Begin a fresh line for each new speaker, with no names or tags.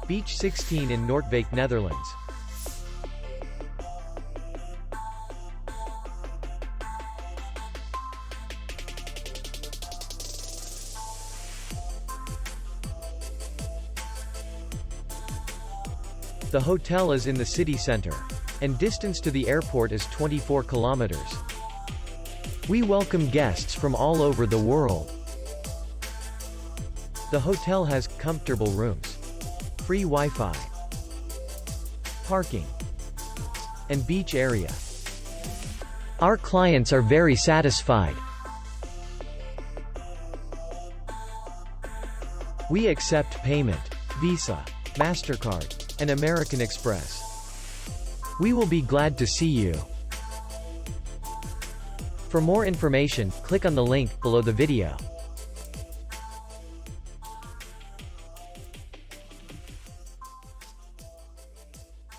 Beach 16 in Noordwijk, Netherlands. The hotel is in the city center, and distance to the airport is 24 kilometers. We welcome guests from all over the world. The hotel has comfortable rooms, free Wi-Fi, parking, and beach area. Our clients are very satisfied. We accept payment, Visa, MasterCard, and American Express. We will be glad to see you. For more information, click on the link below the video.